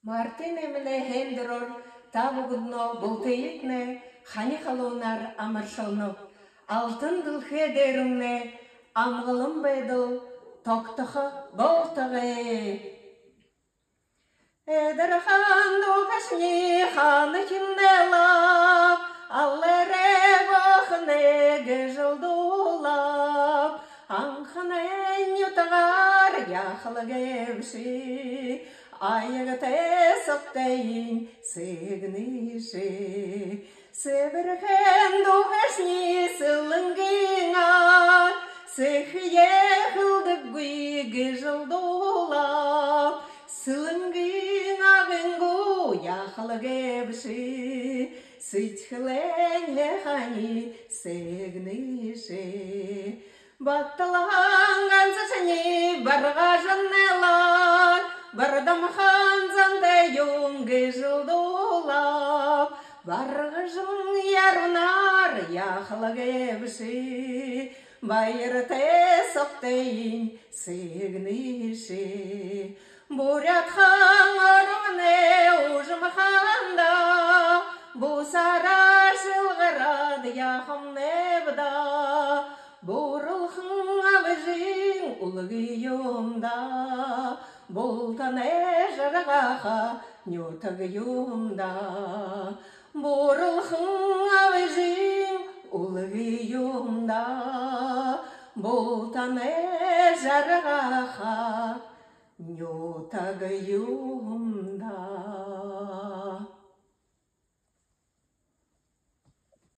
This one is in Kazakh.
Мартин эмне хендерор табугудно болтейтне хани халонар амаршално алтын дылхе дерумне амгылым бедыл токтоха болтаге эдерхан докашни ханы киндела аллере вахне гежылдула анхане нютагар яхлагевши Айгате соптейн сегнише Северхен духашни сылынгина Сехье хылдыгуи гыжылдула Сылынгина гынгу яхалагебши Сытхлен лехани сегнише Батталанган сачани баргажаннелар Бардам ханзанде юнги жылдулап, барғыжын ярунар яхлагебши, байырте соқтейін сегниши. Бурят хан армне ужмханда, бусара жылғырад яхымнебда, бурылхын авжин улгиюмда. Болтане жаргаха нютагюмда Борылхын авжин улгиюмда Болтане жаргаха нютагюмда